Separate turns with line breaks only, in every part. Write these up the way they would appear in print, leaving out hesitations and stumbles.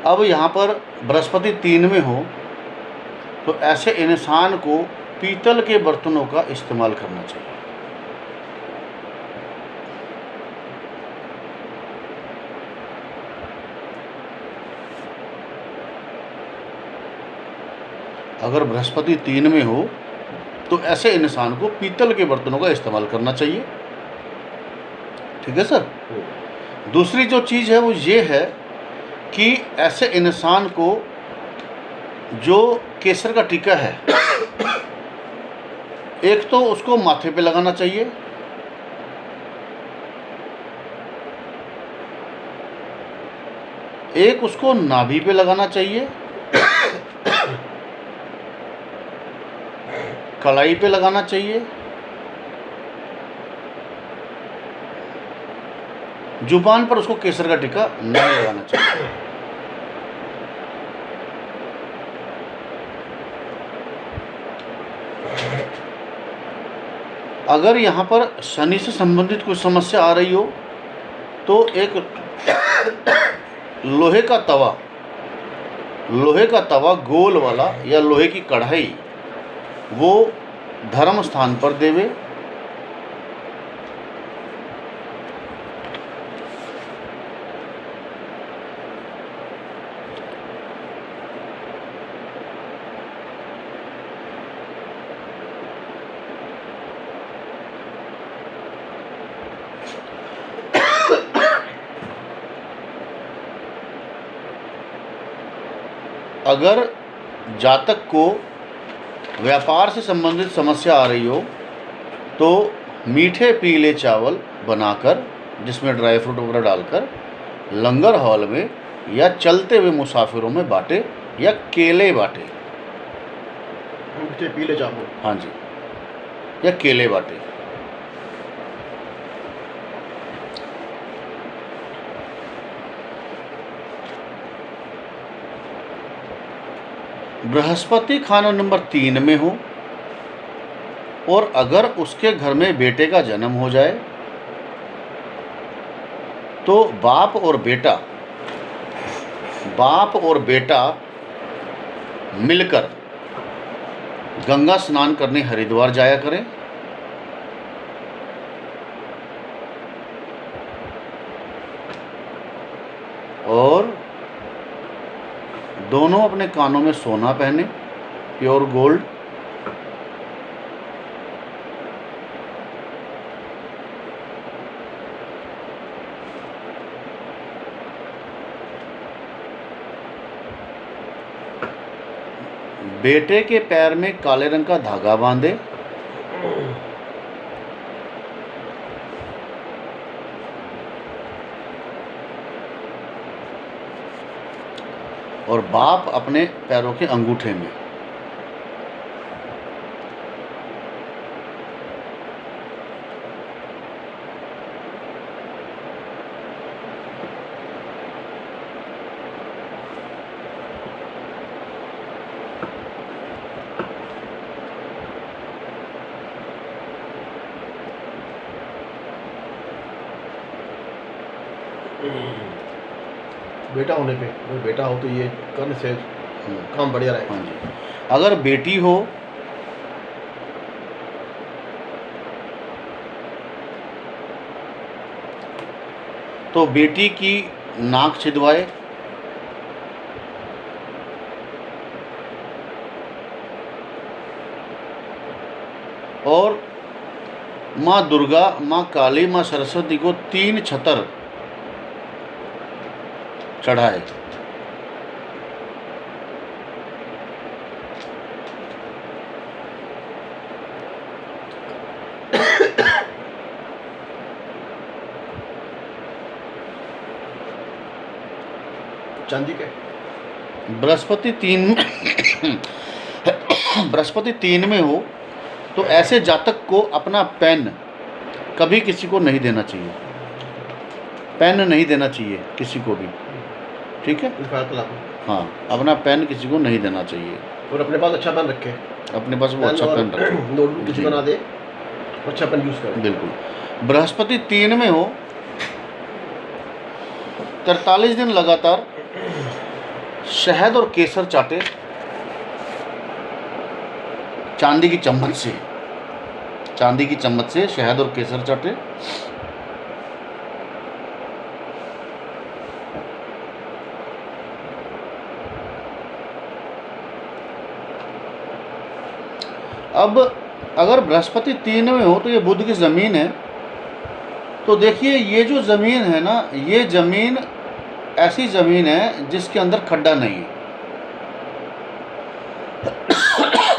अब यहाँ पर बृहस्पति 3 में हो तो ऐसे इंसान को पीतल के बर्तनों का इस्तेमाल करना चाहिए। अगर बृहस्पति 3 में हो तो ऐसे इंसान को पीतल के बर्तनों का इस्तेमाल करना चाहिए। ठीक है सर। दूसरी जो चीज़ है वो ये है कि ऐसे इंसान को जो केसर का टीका है, एक तो उसको माथे पे लगाना चाहिए, एक उसको नाभि पे लगाना चाहिए, कलाई पे लगाना चाहिए, जुबान पर उसको केसर का टीका नहीं लगाना चाहिए। अगर यहाँ पर शनि से संबंधित कोई समस्या आ रही हो तो एक लोहे का तवा गोल वाला या लोहे की कढ़ाई वो धर्म स्थान पर देवे। अगर जातक को व्यापार से संबंधित समस्या आ रही हो तो मीठे पीले चावल बनाकर जिसमें ड्राई फ्रूट वगैरह डालकर लंगर हॉल में या चलते हुए मुसाफिरों में बांटे या केले बांटे।
मीठे पीले चावल,
हाँ जी, या केले बांटे। बृहस्पति खाना नंबर 3 में हो और अगर उसके घर में बेटे का जन्म हो जाए तो बाप और बेटा मिलकर गंगा स्नान करने हरिद्वार जाया करें। और दोनों अपने कानों में सोना पहने, प्योर गोल्ड। बेटे के पैर में काले रंग का धागा बांधे। और बाप अपने पैरों के अंगूठे में।
बेटा होने पे, अगर बेटा हो तो ये करने से काम बढ़िया रहेगा।
हाँ जी। अगर बेटी हो तो बेटी की नाक छिदवाए, और माँ दुर्गा, माँ काली, माँ सरस्वती को 3 छतर चढ़ाए।
चांदी के।
बृहस्पति 3 में हो तो ऐसे जातक को अपना पेन कभी किसी को नहीं देना चाहिए। पेन नहीं देना चाहिए किसी को भी। ठीक है। हाँ, अपना पेन किसी को नहीं देना चाहिए।
और अपने पास अच्छा पेन रखे।
अपने पास वो अच्छा पेन रखे,
नोटबुक किसी बना दे, अच्छा पेन यूज़ करें।
बिल्कुल। बृहस्पति 3 में हो 43 दिन लगातार शहद और केसर चाटे चांदी की चम्मच से, चांदी की चम्मच से शहद और केसर चाटे। अब अगर बृहस्पति 3 में हो तो ये बुध की ज़मीन है, तो देखिए ये जो ज़मीन है ना, ये ज़मीन ऐसी ज़मीन है जिसके अंदर खड्डा नहीं है,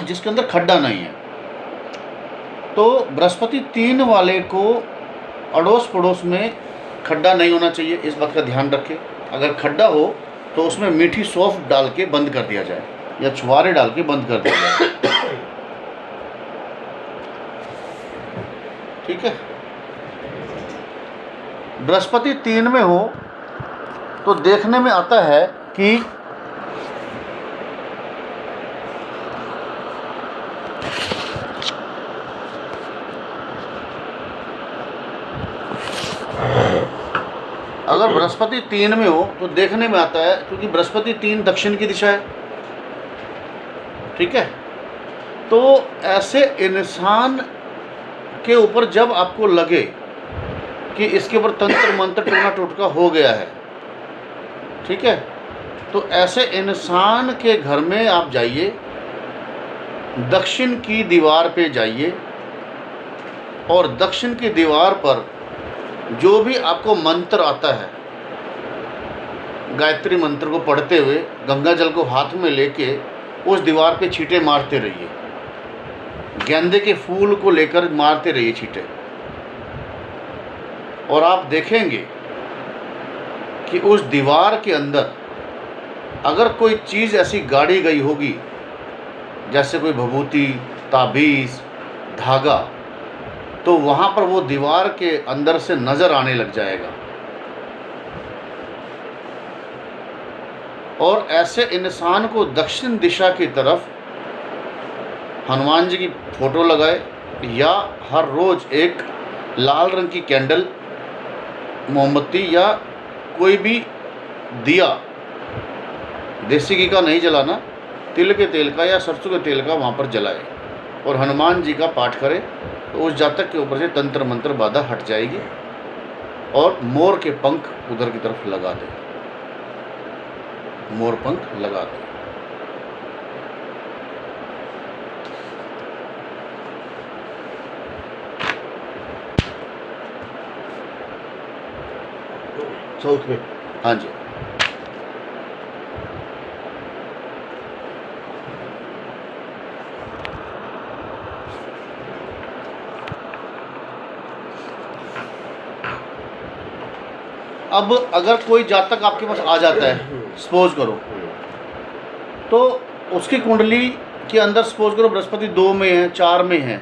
जिसके अंदर खड्डा नहीं है। तो बृहस्पति 3 वाले को अड़ोस पड़ोस में खड्डा नहीं होना चाहिए, इस बात का ध्यान रखें। अगर खड्डा हो तो उसमें मीठी सौंफ डाल के बंद कर दिया जाए या छुआरे डाल के बंद कर दिया जाए, ठीक है। बृहस्पति 3 में हो तो देखने में आता है कि अगर बृहस्पति 3 में हो तो देखने में आता है, क्योंकि बृहस्पति 3 दक्षिण की दिशा है, ठीक है। तो ऐसे इंसान के ऊपर जब आपको लगे कि इसके ऊपर तंत्र मंत्र टोना टोटका हो गया है, ठीक है, तो ऐसे इंसान के घर में आप जाइए, दक्षिण की दीवार पे जाइए और दक्षिण की दीवार पर जो भी आपको मंत्र आता है, गायत्री मंत्र को पढ़ते हुए गंगा जल को हाथ में लेके उस दीवार पे छींटे मारते रहिए, गेंदे के फूल को लेकर मारते रहिए छींटे, और आप देखेंगे कि उस दीवार के अंदर अगर कोई चीज़ ऐसी गाड़ी गई होगी, जैसे कोई भभूति, ताबीज़, धागा, तो वहाँ पर वो दीवार के अंदर से नज़र आने लग जाएगा। और ऐसे इंसान को दक्षिण दिशा की तरफ हनुमान जी की फ़ोटो लगाए, या हर रोज़ एक लाल रंग की कैंडल, मोमबत्ती या कोई भी दिया, देसी घी का नहीं जलाना, तिल के तेल का या सरसों के तेल का वहाँ पर जलाए और हनुमान जी का पाठ करें, तो उस जातक के ऊपर से तंत्र मंत्र बाधा हट जाएगी। और मोर के पंख उधर की तरफ लगा दें, मोर पंख लगा दें।
साउथ में,
हाँ जी। अब अगर कोई जातक आपके पास आ जाता है, सपोज करो, तो उसकी कुंडली के अंदर सपोज करो बृहस्पति 2 में है, 4 में है,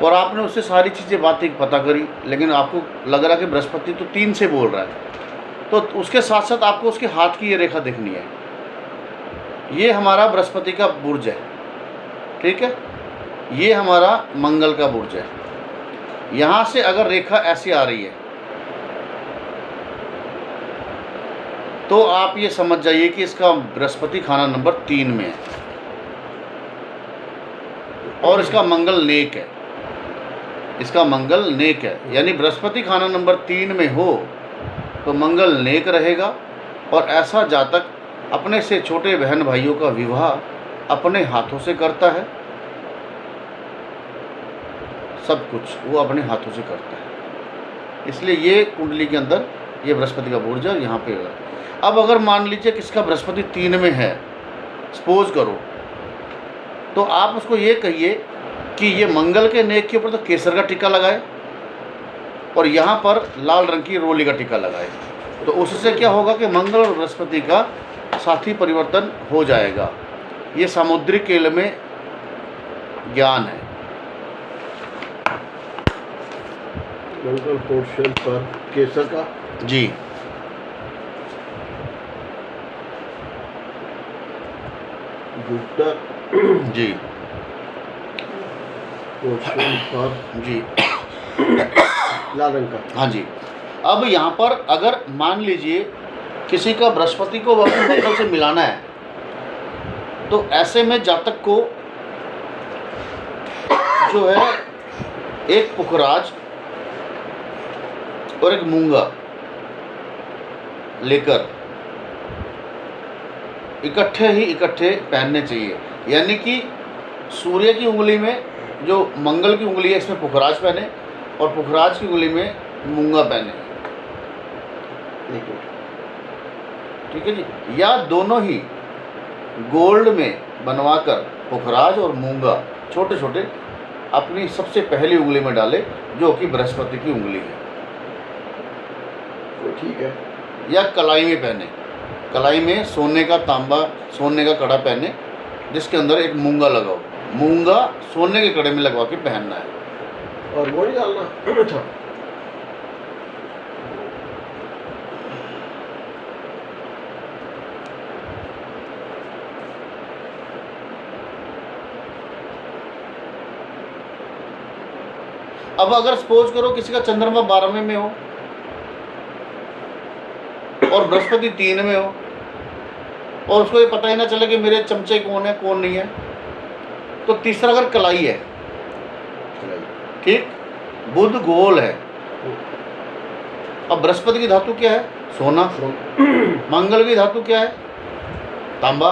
और आपने उससे सारी चीज़ें बातें पता करी, लेकिन आपको लग रहा है कि बृहस्पति तो 3 से बोल रहा है, तो उसके साथ साथ आपको उसके हाथ की ये रेखा देखनी है। ये हमारा बृहस्पति का बुर्ज है, ठीक है, ये हमारा मंगल का बुर्ज है। यहाँ से अगर रेखा ऐसी आ रही है तो आप ये समझ जाइए कि इसका बृहस्पति खाना नंबर 3 में है और इसका मंगल नेक है, इसका मंगल नेक है। यानी बृहस्पति खाना नंबर 3 में हो तो मंगल नेक रहेगा, और ऐसा जातक अपने से छोटे बहन भाइयों का विवाह अपने हाथों से करता है, सब कुछ वो अपने हाथों से करता है। इसलिए ये कुंडली के अंदर ये बृहस्पति का बुर्ज है, यहाँ पे है। अब अगर मान लीजिए किसका बृहस्पति 3 में है, सपोज करो, तो आप उसको ये कहिए कि ये मंगल के नेक के ऊपर तो केसर का टीका लगाए और यहाँ पर लाल रंग की रोली का टीका लगाए, तो उससे क्या होगा कि मंगल और बृहस्पति का साथी परिवर्तन हो जाएगा। ये सामुद्रिक खेल में ज्ञान है।
मंगल पोर्शन पर केसर का
जी,
जुपिटर
जी,
पोर्शन पर
जी,
लाल रंग का।
हाँ जी। अब यहाँ पर अगर मान लीजिए किसी का बृहस्पति को अपने मंगल से मिलाना है, तो ऐसे में जातक को जो है एक पुखराज और एक मूंगा लेकर इकट्ठे पहनने चाहिए। यानी कि सूर्य की उंगली में जो मंगल की उंगली है इसमें पुखराज पहने और पुखराज की उंगली में मूंगा पहने, ठीक है जी। या दोनों ही गोल्ड में बनवाकर पुखराज और मूंगा छोटे छोटे अपनी सबसे पहली उंगली में डाले, जो कि बृहस्पति की उंगली है,
तो ठीक है।
या कलाई में पहने, कलाई में सोने का तांबा, सोने का कड़ा पहने जिसके अंदर एक मूंगा लगाओ, मूंगा सोने के कड़े में लगवा के पहनना है।
और वो नहीं डालना। अच्छा,
अब अगर सपोज करो किसी का चंद्रमा 12वें में हो और बृहस्पति 3 में हो और उसको ये पता ही ना चले कि मेरे चमचे कौन है कौन नहीं है, तो तीसरा अगर कलाई है, ठीक, बुध गोल है। अब बृहस्पति की धातु क्या है? सोना। मंगल की धातु क्या है? तांबा।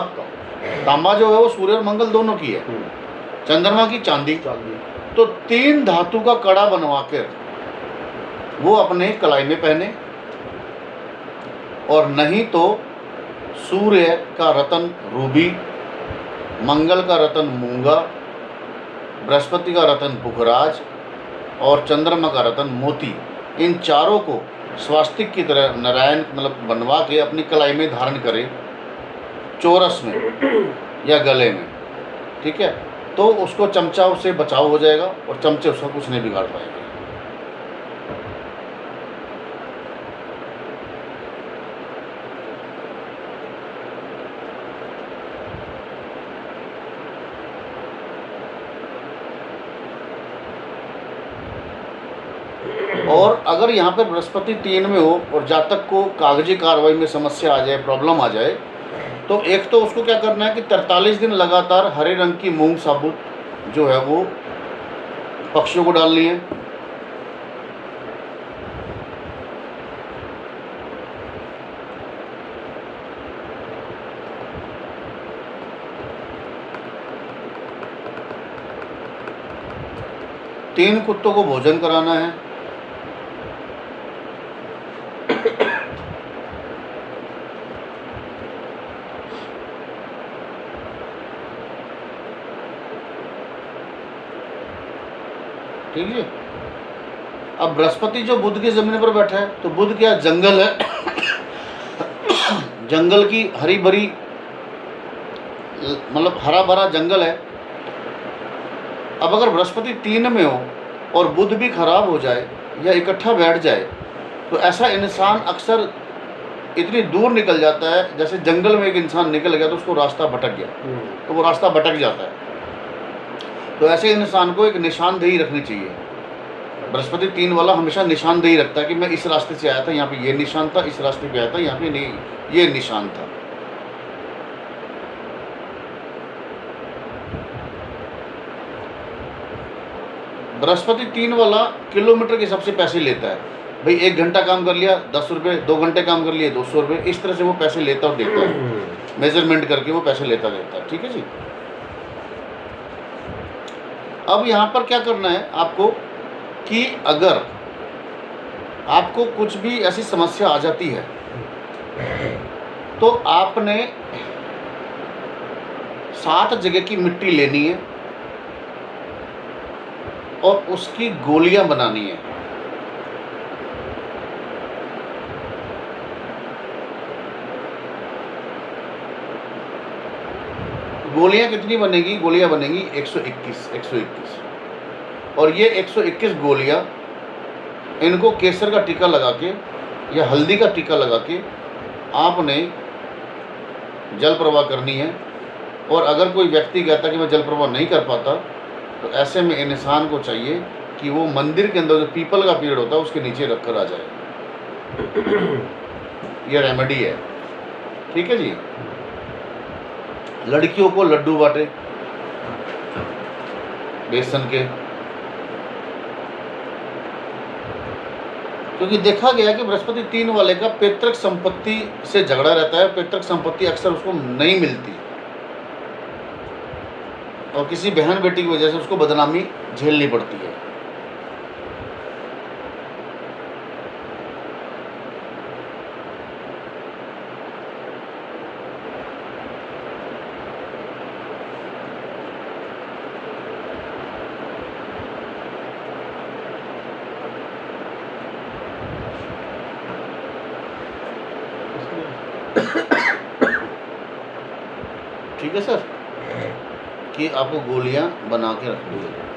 तांबा जो है वो सूर्य और मंगल दोनों की है। चंद्रमा की चांदी। तो 3 धातु का कड़ा बनवा कर वो अपने कलाई में पहने, और नहीं तो सूर्य का रतन रूबी, मंगल का रतन मूंगा, बृहस्पति का रतन पुखराज और चंद्रमा का रतन मोती, इन चारों को स्वास्तिक की तरह नारायण मतलब बनवा के अपनी कलाई में धारण करे, चौरस में या गले में, ठीक है। तो उसको चमचा से बचाव हो जाएगा और चमचे उसका कुछ नहीं बिगाड़ पाएंगे। और अगर यहाँ पर बृहस्पति 3 में हो और जातक को कागजी कार्रवाई में समस्या आ जाए, प्रॉब्लम आ जाए, तो एक तो उसको क्या करना है कि 43 दिन लगातार हरे रंग की मूंग साबुत जो है वो पक्षियों को डालनी है। तीन कुत्तों को भोजन कराना है। ठीक है। अब बृहस्पति जो बुध की जमीन पर बैठा है, तो बुध क्या जंगल है, जंगल की हरी भरी मतलब हरा भरा जंगल है। अब अगर बृहस्पति 3 में हो और बुध भी खराब हो जाए या इकट्ठा बैठ जाए, तो ऐसा इंसान अक्सर इतनी दूर निकल जाता है, जैसे जंगल में एक इंसान निकल गया तो उसको रास्ता भटक गया, तो वो रास्ता भटक जाता है। तो ऐसे इंसान को एक निशानदेही रखनी चाहिए। बृहस्पति 3 वाला हमेशा निशानदेही रखता है कि मैं इस रास्ते से आया था, यहाँ पे ये निशान था, इस रास्ते पे आया था, यहाँ पे नहीं ये निशान था। बृहस्पति 3 वाला किलोमीटर के हिसाब से पैसे लेता है। भाई 1 घंटा काम कर लिया 10 रुपये, 2 घंटे काम कर लिए 200 रुपये, इस तरह से वो पैसे लेता और देता है, मेजरमेंट करके वो पैसे लेता देता है। ठीक है जी। अब यहाँ पर क्या करना है आपको कि अगर आपको कुछ भी ऐसी समस्या आ जाती है तो आपने 7 जगह की मिट्टी लेनी है और उसकी गोलियां बनानी है। गोलियां कितनी बनेगी? गोलियां बनेगी 121। और ये 121 गोलियां, इनको केसर का टीका लगा के या हल्दी का टीका लगा के आपने जल प्रवाह करनी है। और अगर कोई व्यक्ति कहता कि मैं जल प्रवाह नहीं कर पाता, तो ऐसे में इंसान को चाहिए कि वो मंदिर के अंदर जो पीपल का पेड़ होता है उसके नीचे रख कर आ जाए। ये रेमेडी है, ठीक है जी। लड़कियों को लड्डू बांटे बेसन के, क्योंकि देखा गया कि बृहस्पति 3 वाले का पैतृक संपत्ति से झगड़ा रहता है, पैतृक संपत्ति अक्सर उसको नहीं मिलती और किसी बहन बेटी की वजह से उसको बदनामी झेलनी पड़ती है। ठीक है सर, कि आपको गोलियां बना के रख दी।